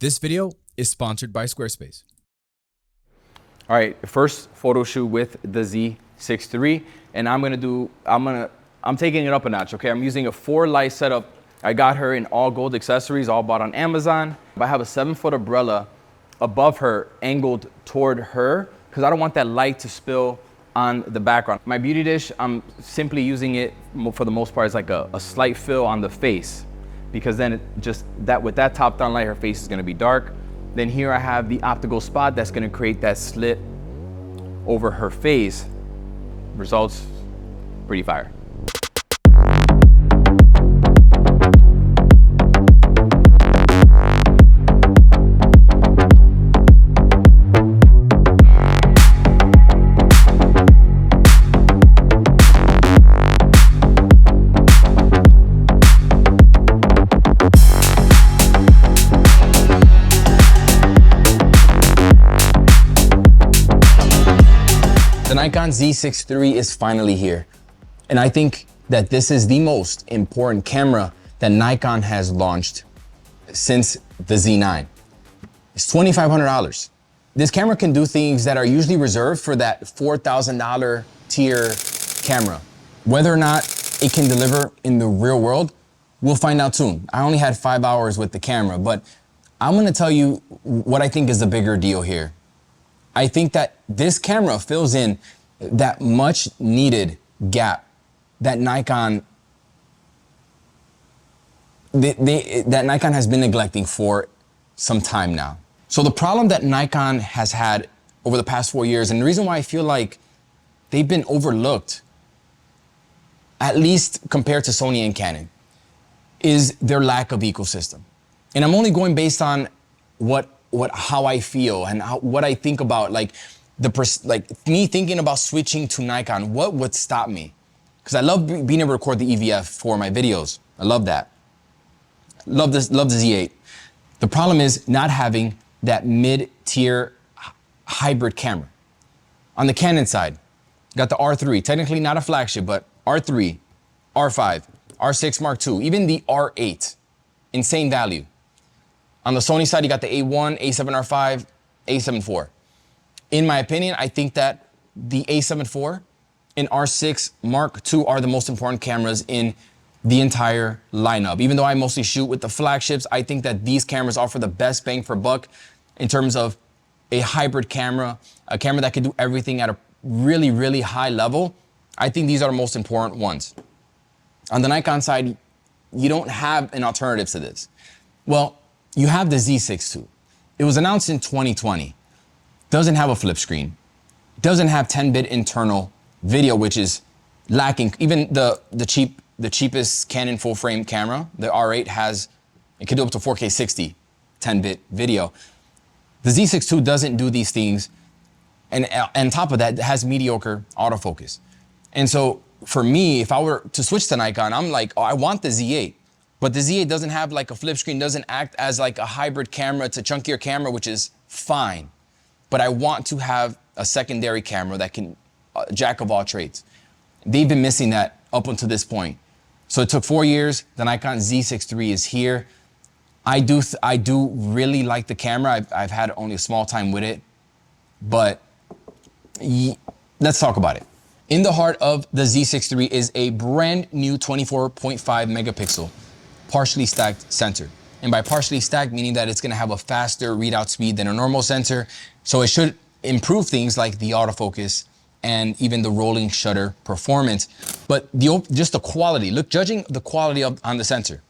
This video is sponsored by Squarespace. All right, first photo shoot with the Z6III, and I'm taking it up a notch, okay? I'm using a 4-light setup. I got her in all gold accessories, all bought on Amazon. I have a 7-foot umbrella above her, angled toward her, because I don't want that light to spill on the background. My beauty dish, I'm simply using it for the most part as like a slight fill on the face, because then with that top down light, her face is gonna be dark. Then here I have the optical spot that's gonna create that slit over her face. Results, pretty fire. The Nikon Z6III is finally here. And I think that this is the most important camera that Nikon has launched since the Z9. It's $2,500. This camera can do things that are usually reserved for that $4,000 tier camera. Whether or not it can deliver in the real world, we'll find out soon. I only had 5 hours with the camera, but I'm gonna tell you what I think is the bigger deal here. I think that this camera fills in that much needed gap that Nikon has been neglecting for some time now. So the problem that Nikon has had over the past 4 years, and the reason why I feel like they've been overlooked, at least compared to Sony and Canon, is their lack of ecosystem. And I'm only going based on how I feel and what I think about, like me thinking about switching to Nikon. What would stop me? Because I love being able to record the EVF for my videos. I love that. Love the Z8. The problem is not having that mid-tier hybrid camera. On the Canon side, got the R3, technically not a flagship, but R3, R5, R6 Mark II, even the R8, insane value. On the Sony side, you got the A1, A7R5, A7 IV. In my opinion, I think that the A7 IV and R6 Mark II are the most important cameras in the entire lineup. Even though I mostly shoot with the flagships, I think that these cameras offer the best bang for buck in terms of a hybrid camera, a camera that can do everything at a really, really high level. I think these are the most important ones. On the Nikon side, you don't have an alternative to this. Well, you have the Z6 II. It was announced in 2020. Doesn't have a flip screen. Doesn't have 10-bit internal video, which is lacking. Even the cheapest Canon full frame camera, the R8 it can do up to 4K 60 10-bit video. The Z6 II doesn't do these things. And on top of that, it has mediocre autofocus. And so for me, if I were to switch to Nikon, I'm like, oh, I want the Z8. But the Z8 doesn't have like a flip screen, doesn't act as like a hybrid camera. It's a chunkier camera, which is fine. But I want to have a secondary camera that can jack of all trades. They've been missing that up until this point. So it took 4 years. The Nikon Z6III is here. I do really like the camera. I've had only a small time with it, but let's talk about it. In the heart of the Z6III is a brand new 24.5 megapixel partially stacked sensor. And by partially stacked, meaning that it's gonna have a faster readout speed than a normal sensor. So it should improve things like the autofocus and even the rolling shutter performance. But just the quality, judging the quality on the sensor,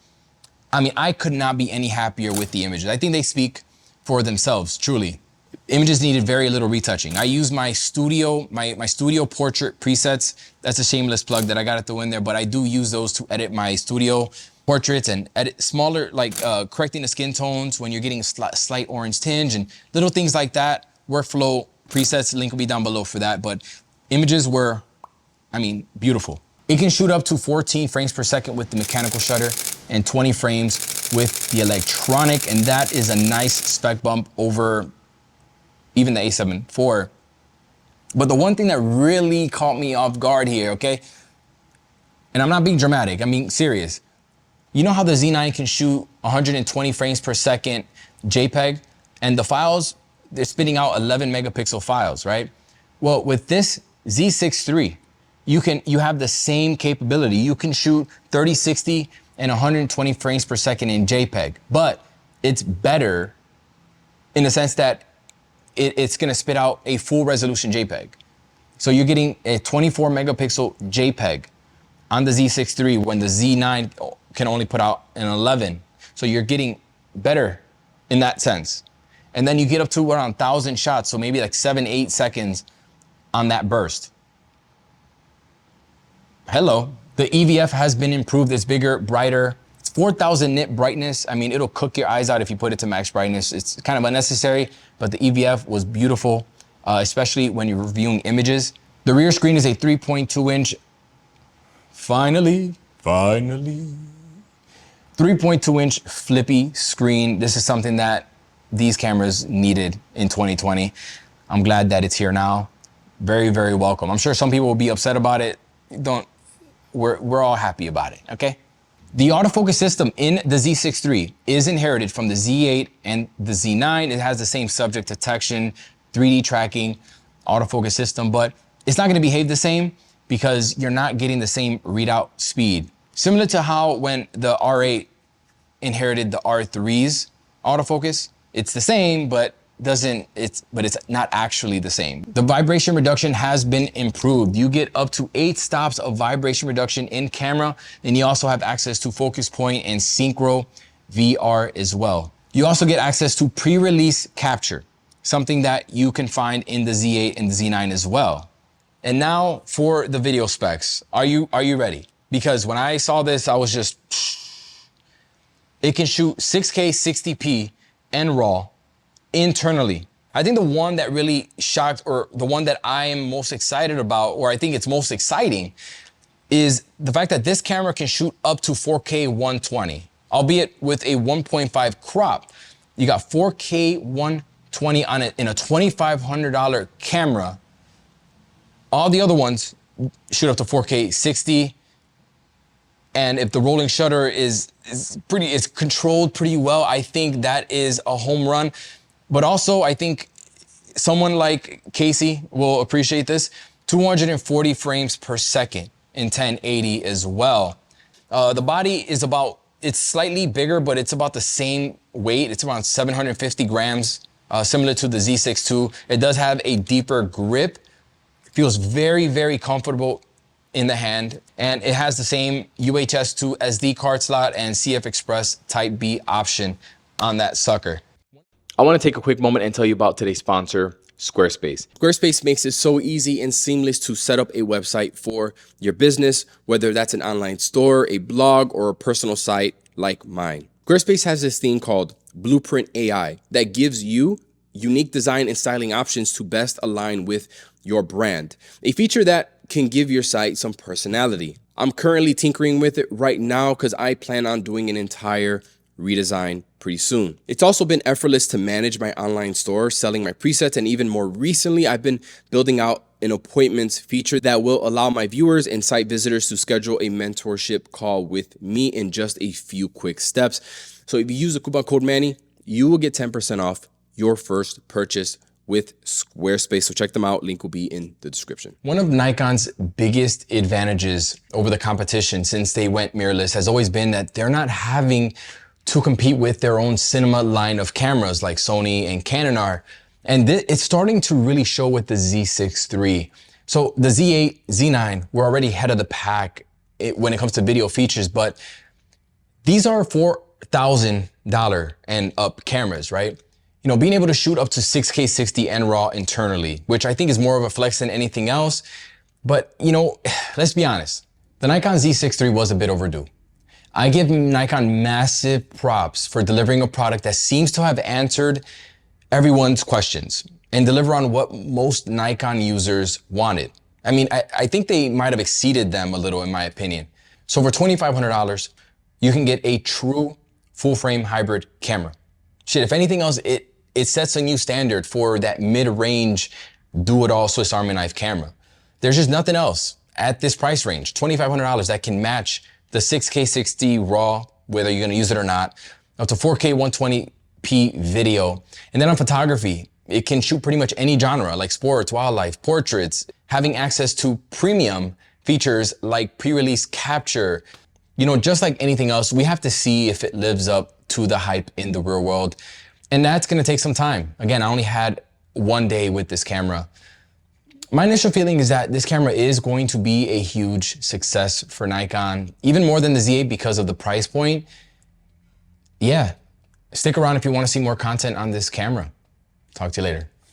I mean, I could not be any happier with the images. I think they speak for themselves, truly. Images needed very little retouching. I use my studio portrait presets. That's a shameless plug that I got to throw in there, but I do use those to edit my studio portraits and edit smaller, like correcting the skin tones when you're getting a slight orange tinge and little things like that. Workflow presets, link will be down below for that. But images were, I mean, beautiful. It can shoot up to 14 frames per second with the mechanical shutter and 20 frames with the electronic. And that is a nice spec bump over even the A7 IV. But the one thing that really caught me off guard here, okay? And I'm not being dramatic, I'm being serious. You know how the Z9 can shoot 120 frames per second JPEG, and the files, they're spitting out 11 megapixel files, right? Well, with this Z6III, you have the same capability. You can shoot 30, 60, and 120 frames per second in JPEG, but it's better in the sense that it's gonna spit out a full resolution JPEG. So you're getting a 24 megapixel JPEG on the Z6III when the Z9 can only put out an 11. So you're getting better in that sense. And then you get up to around 1,000 shots, so maybe like 7, 8 seconds on that burst. Hello. The EVF has been improved. It's bigger, brighter. It's 4,000 nit brightness. I mean, it'll cook your eyes out if you put it to max brightness. It's kind of unnecessary, but the EVF was beautiful, especially when you're reviewing images. The rear screen is a 3.2 inch, finally, 3.2 inch flippy screen. This is something that these cameras needed in 2020. I'm glad that it's here now. Very, very welcome. I'm sure some people will be upset about it. We're all happy about it, okay? The autofocus system in the Z6III is inherited from the Z8 and the Z9. It has the same subject detection, 3D tracking, autofocus system, but it's not gonna behave the same because you're not getting the same readout speed. Similar to how when the R8 inherited the R3's autofocus, it's the same, but it's not actually the same. The vibration reduction has been improved. You get up to 8 stops of vibration reduction in camera, and you also have access to focus point and synchro VR as well. You also get access to pre-release capture, something that you can find in the Z8 and the Z9 as well. And now for the video specs. Are you ready? Because when I saw this, I was just, it can shoot 6K 60p and RAW internally. I think the one that really shocked, or the one that I am most excited about, or I think it's most exciting, is the fact that this camera can shoot up to 4K 120, albeit with a 1.5 crop. You got 4K 120 on it in a $2,500 camera. All the other ones shoot up to 4K 60. And if the rolling shutter is controlled pretty well, I think that is a home run. But also, I think someone like Casey will appreciate this, 240 frames per second in 1080 as well. The body is it's slightly bigger, but it's about the same weight. It's around 750 grams, similar to the Z6 II. It does have a deeper grip. Feels very, very comfortable in the hand, and it has the same UHS 2 SD card slot and CF Express Type B option on that sucker. I want to take a quick moment and tell you about today's sponsor, Squarespace. Squarespace makes it so easy and seamless to set up a website for your business, whether that's an online store, a blog, or a personal site like mine. Squarespace has this thing called Blueprint AI that gives you unique design and styling options to best align with your brand. A feature that can give your site some personality. I'm currently tinkering with it right now because I plan on doing an entire redesign pretty soon. It's also been effortless to manage my online store, selling my presets, and even more recently, I've been building out an appointments feature that will allow my viewers and site visitors to schedule a mentorship call with me in just a few quick steps. So if you use the coupon code Manny, you will get 10% off your first purchase with Squarespace. So check them out. Link will be in the description. One of Nikon's biggest advantages over the competition since they went mirrorless has always been that they're not having to compete with their own cinema line of cameras like Sony and Canon are. And it's starting to really show with the Z6III. So the Z8, Z9, we're already head of the pack when it comes to video features, but these are $4,000 and up cameras, right? You know, being able to shoot up to 6K 60 and RAW internally, which I think is more of a flex than anything else. But, you know, let's be honest, the Nikon Z6III was a bit overdue. I give Nikon massive props for delivering a product that seems to have answered everyone's questions and deliver on what most Nikon users wanted. I mean, I think they might have exceeded them a little, in my opinion. So for $2,500, you can get a true full frame hybrid camera. Shit, if anything else, it sets a new standard for that mid-range do-it-all Swiss Army knife camera. There's just nothing else at this price range, $2,500, that can match the 6K 60 RAW whether you're gonna use it or not, up to 4K 120p video. And then on photography, it can shoot pretty much any genre like sports, wildlife, portraits, having access to premium features like pre-release capture. You know, just like anything else, we have to see if it lives up to the hype in the real world. And that's gonna take some time. Again, I only had one day with this camera. My initial feeling is that this camera is going to be a huge success for Nikon, even more than the Z8 because of the price point. Yeah, stick around if you wanna see more content on this camera. Talk to you later.